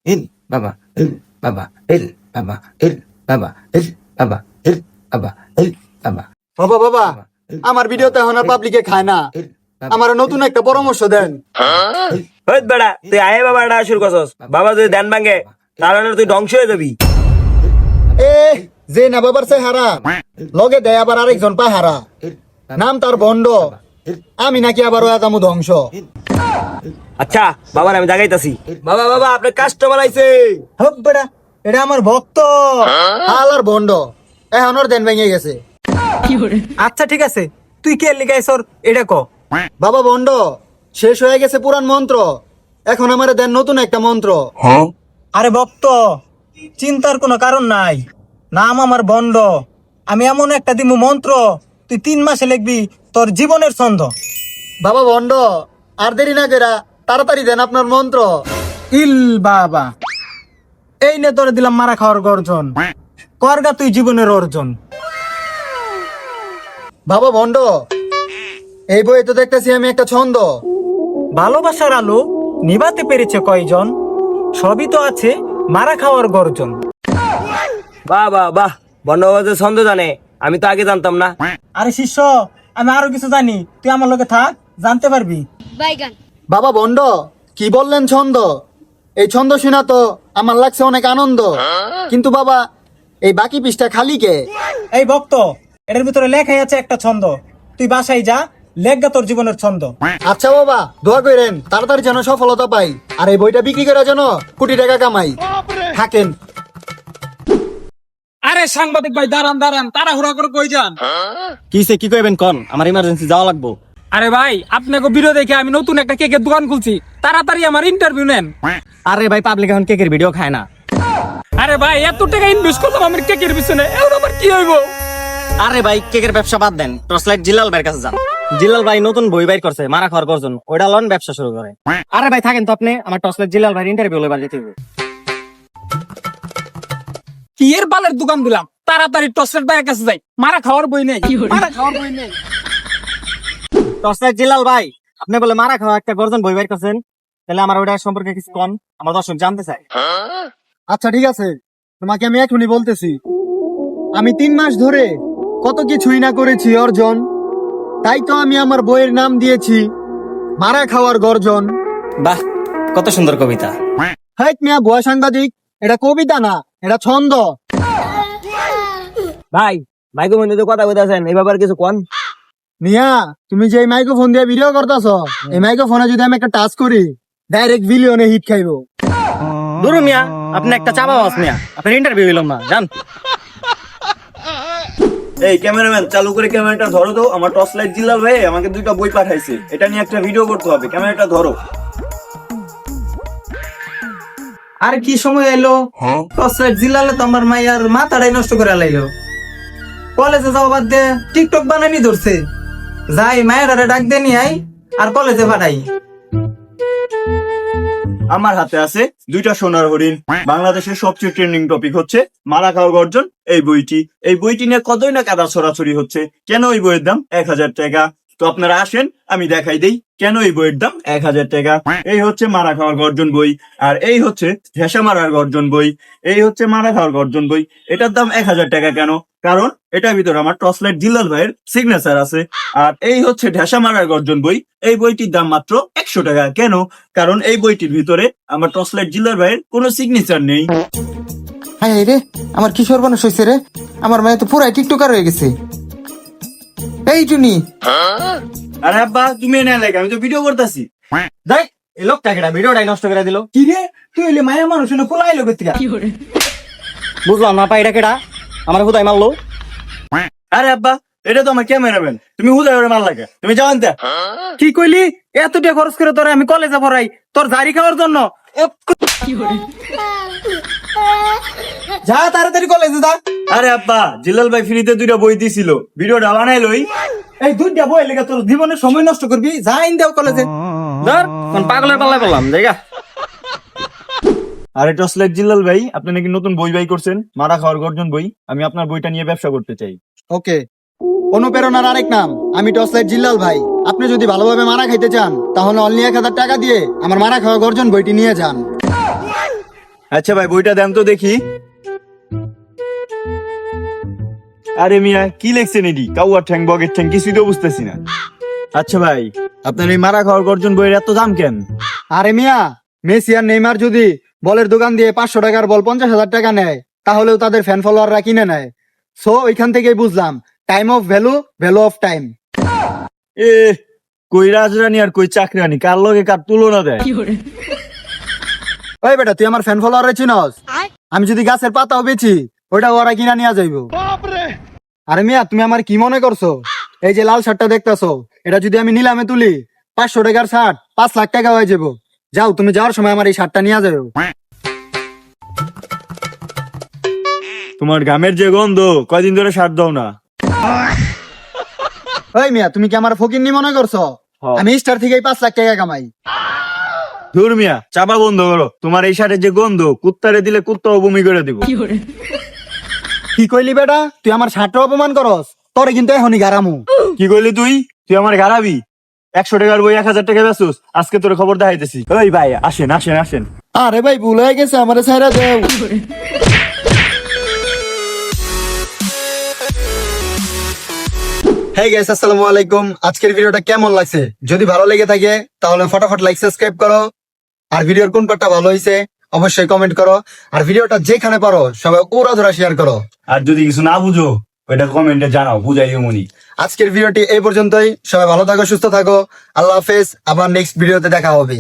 il baba il baba il baba il baba il baba il baba il baba বাবা বাবা আমার ভিডিওতে এখন আর পাবলিকে খায় না, il আমার নতুন একটা পরামর্শ দেন। হই বেড়া তুই আয়ে বাবা এটা শুরু করছস বাবা যদি ধ্যান ভাঙে তাহলে তুই ধ্বংস হয়ে যাবি। এ যে না বাবার চাই হারা লগে দেয় আবার আরেকজন পায় হারা, নাম তার বন্ড, আমি নাকি আবার ওয়া যামু ধ্বংস। আচ্ছা বাবার আমি জাগাইতাছি। বাবা বাবা আপনার কাস্টমার আইছে। হপ বেটা এটা আমার ভক্ত হালার বন্ড, এখন ওর দেন ভেঙে গেছে। আচ্ছা ঠিক আছে, তুই কে লিগাইছর এটা ক। বাবা বন্ড শেষ হয়ে গেছে পুরান মন্ত্র, এখন আমারে দেন নতুন একটা মন্ত্র। আরে ভক্ত চিন্তার কোনো কারণ নাই, নাম আমার বন্ড, আমি এমন একটা দিমু মন্ত্র তুই 3 মাসে লিখবি তোর জীবনের ছন্দ। বাবা বন্ড আর দেরি না কইরা তাড়াতাড়ি দেন আপনার মন্ত্র। ইল বাবা এই নে তোরে দিলাম মারা খাওয়ার গর্জন, করগা তুই জীবনের অর্জন। বাবা বন্ড এই বইয়ে তো দেখতেছি আমি একটা ছন্দ। ভালোবাসার আলো নিভাতে পেরেছে কয়জন, সবই তো আছে মারা খাওয়ার গর্জন। বাহ বাহ বাহ বন্ড বাবা যে ছন্দ জানে আমি তো আগে জানতাম না। আরে শিষ্য আমি আরো কিছু জানি, তুই আমার লগে থাক জানতে পারবি। বাইগান বাবা বন্ড কি বললেন ছন্দ? এই ছন্দ শোনা তো আমার লাগছে অনেক আনন্দ, কিন্তু বাবা এই বাকি পৃষ্ঠা খালি কে? এই ভক্ত এটার ভিতরে লেখাই আছে একটা ছন্দ, তুই বাসায় যা লেখগা তোর জীবনের ছন্দ। আচ্ছা বাবা দোয়া করেন তাড়াতাড়ি যেন সফলতা পাই, আর এই বইটা বিক্রি করে যেন কোটি টাকা কামাই। থাকেন। আরে সাংবাদিক ভাই দাঁড়ান দাঁড়ান, তাড়াহুড়া করে কই যান? কিসে কি কইবেন কোন, আমার ইমার্জেন্সি যাওয়া লাগবো। আরে ভাই আপনাকে ভিডিও দেখে আমি নতুন একটা কেকের দোকান খুলছি, তাড়াতাড়ি আমার ইন্টারভিউ নেন। আরে ভাই পাবলিক এখন কেকের ভিডিও খায় না। আরে ভাই এত টাকা ইনভেস্ট করলাম আমার কেকের পিছনে, এখন আমার কি হইব? আরে ভাই কেকের ব্যবসা বাদ দেন, টর্চলাইট জিলাল ভাইয়ের কাছে যান। জিলাল ভাই নতুন বই বাইর করছে মারা খাওয়ার গর্জন, ওইটা লন ব্যবসা শুরু করে। আরে ভাই থাকেন তো আপনি, আমার টর্চলাইট জিলাল ভাইয়ের ইন্টারভিউ লইবার যেতে হবে। কি এর বালের দোকান দিলাম, তাড়াতাড়ি টসলেট ভাইয়ের কাছে যাই, মারা খাওয়ার বই নেই, মারা খাওয়ার বই নেই। টর্চলাইট জিলাল ভাই আপনি বলে মারা খাওয়া একটা গর্জন বই বাইর করছেন, তাহলে আমার ওইটা সম্পর্কে কিছু কন, আমার দর্শক জানতে চাই। আচ্ছা ঠিক আছে, তোমাকে আমি এখনই বলতেছি। আমি 3 মাস ধরে কত কিছুই না করেছি অর্জন, তাই তো আমি আমার বইয়ের নাম দিয়েছি মারা খাওয়ার গর্জন। বাহ কত সুন্দর কবিতা। হাইট মিয়া ভুয়া সাংবাদিক, এটা কবিতা না, এটা ছন্দ। ভাই মাইকো মধ্যে তো কথা বলতেছেন এই ব্যাপারে কিছু কোন। মিয়া তুমি যে এই মাইক্রোফোন দিয়ে ভিডিও করতেছ, এই মাইক্রোফোনে যদি আমি একটা টাচ করি ডাইরেক্ট বিলিয়নে হিট খাইবো। দুরু মিয়া আপনি একটা চাপা বাস মিয়া, আপনার ইন্টারভিউ হইলাম না জান। এই ক্যামেরাম্যান চালু করে ক্যামেরাটা ধরো তো, আমার টর্চলাইট জিলাল ভাই আমাকে 2টা বই পাঠাইছে, এটা নিয়ে একটা ভিডিও করতে হবে, ক্যামেরাটা ধরো। আর কি সময় এলো, টর্চলাইট জিলালে তো আমার মাইয়ার মাথাটাই নষ্ট করে লাইলো। কলেজে যাওয়া বাদ দিয়ে টিকটক বানানি ধরছে, যাই মায়েরারে ডাক দিয়ে নিয়ে আই আর কলেজে পাঠাই। আমার হাতে আছে 2টা সোনার হরিণ, বাংলাদেশের সবচেয়ে ট্রেন্ডিং টপিক হচ্ছে মারা খাওয়া গর্জন। এই বইটি নিয়ে কতই না কাদা ছড়াছড়ি হচ্ছে, কেন এই বইয়ের দাম 1000 টাকা। তো আপনারা আসেন আমি দেখাই দেই কেন এই বইয়ের দাম 1000 টাকা। এই হচ্ছে মারা খাওয়ার গর্জন বই, আর এই হচ্ছে ঢেসা মারার গর্জন বই। এই হচ্ছে মারা খাওয়ার গর্জন বই, এটার দাম 1000 টাকা কেন? কারণ এটার ভিতরে আমার টর্চলাইট জিলাল ভাইয়ের সিগনেচার আছে। আর এই হচ্ছে ঢেসা মারার গর্জন বই, এই বইটির দাম মাত্র 100 টাকা কেন? কারণ এই বইটির ভিতরে আমার টর্চলাইট জিলাল ভাইয়ের কোনো সিগনেচার নেই। হ্যাঁ রে, আমার কি সর্বনাশ হয়েছে রে, আমার মেয়ে তো পুরাই টিকটকার হয়ে গেছে। এই টুনি আরে আব্বা তুমি এনে লাগে, আমি তো ভিডিও করতেছি। দেখ এই লোকটা কেডা ভিডিওটাই নষ্ট করে দিল। কি রে তুই হইলে মায়া মানুষ না পোলাইলো গতিকা। বুঝলাম না পাই এটা কেডা আমার হুদাই মারলো। আরে আব্বা এটা তো আমার ক্যামেরাম্যান, তুমি হুদায় ওরে মার লাগে, তুমি জানেন তা? কি কইলি এত টাকা খরচ করে তোরে আমি কলেজে পড়াই তোর জারি খাওয়ার জন্য? যা তাড়াতাড়ি কলেজে যা। আরে আব্বা জিলাল ভাই ফ্রিতে 2টা বই দিছিল, ভিডিওটা বানাইলই। এই 2টা বই লেগে তোর জীবনের সময় নষ্ট করবি, যা ইন দেও কলেজে। ধর কোন পাগলের পাল্লায় বললাম জায়গা। আরে টর্চলাইট জিলাল ভাই আপনি নাকি নতুন বই বাই করছেন, মারা খাওয়ার গর্জন বই। আমি আপনার বইটা নিয়ে ব্যবসা করতে চাই। ওকে, অনুপ্রেরণার আরেক নাম আমি টর্চলাইট জিল্লাল ভাই। আপনি যদি ভালোভাবে মারা খাইতে চান তাহলে অনলি 1000 টাকা দিয়ে আমার মারা খাওয়া গর্জন বইটি নিয়ে যান। আচ্ছা ভাই বইটা দেন তো দেখি। আরে মিয়া কি লেখছেন এডি? কাউয়ার ঠ্যাং বগের ঠ্যাং কিছুই তো বুঝতেছি না। আচ্ছা ভাই আপনার এই মারা খাওয়ার গর্জন বইয়ের এত দাম কেন? আরে মিয়া, মেসি আর নেইমার যদি বলের দোকান দিয়ে 500 টাকার বল 50,000 টাকা নেয়, তাহলেও তাদের ফ্যান ফলোয়াররা কিনে নেয়। সো ওইখান থেকেই বুঝলাম time of value, value of time. এ কই রাজরানী আর কই চাকরানি, কার লগে কার তুলনা দেয়? ওই বেটা, তুই আমার ফ্যান ফলোয়ারে চিনস? আমি যদি গাছের পাতাও বেচি, ওইটা ওরা কিনা নিয়ে যাইব। আরে মিয়া, তুমি আমার কি মনে করছো? এই যে লাল শার্টটা দেখতেছো, এটা যদি আমি নিলামে তুলি 500 টাকার শার্ট 5 লাখ টাকা হয়ে যাবো। যাও, তুমি যাওয়ার সময় আমার এই শার্টটা নিয়ে যাও। তোমার গামের যে গন্ধ, কয়দিন ধরে সার দাও না। ওই মিয়া, তুমি কি আমার ফকিন্নি মনে করছো? আমি স্টার থেকেই 5 লাখ টাকা কামাই। ধুর মিয়া, চাপা বন্ধ করো। তোমার এই শার্টের যে গন্ধ, কুত্তারে দিলে কুত্তাও বমি করে দিব। কি কইলি বেটা? তুই আমার শার্টটা অপমান করস? তোরে কিন্তু এখনই গারামু। কি কইলি তুই? তুই আমার গারাবি? 100 টাকার বই 1000 টাকা বেচুস? আজকে তোর খবর দেখাইতেছি। ওই ভাই আসেন আসেন আসেন। আরে ভাই, ভুল হয়ে গেছে, আমারে ছাইরা দেও। হেই গাইস, আসসালামু আলাইকুম। আজকের ভিডিওটা কেমন লাগছে? যদি ভালো লেগে থাকে তাহলে ফটাফট লাইক সাবস্ক্রাইব করো। আর ভিডিওর কোন পার্টটা ভালো হয়েছে অবশ্যই কমেন্ট করো। আর ভিডিওটা যেখানে পারো সবাই ওরা ধরা শেয়ার করো। আর যদি কিছু না বুঝো ওইটা কমেন্টে জানাও, বুঝাইও মনি। আজকের ভিডিওটি এই পর্যন্তই। সবাই ভালো থাকো, সুস্থ থাকো। আল্লাহ হাফেজ। আবার নেক্সট ভিডিওতে দেখা হবে।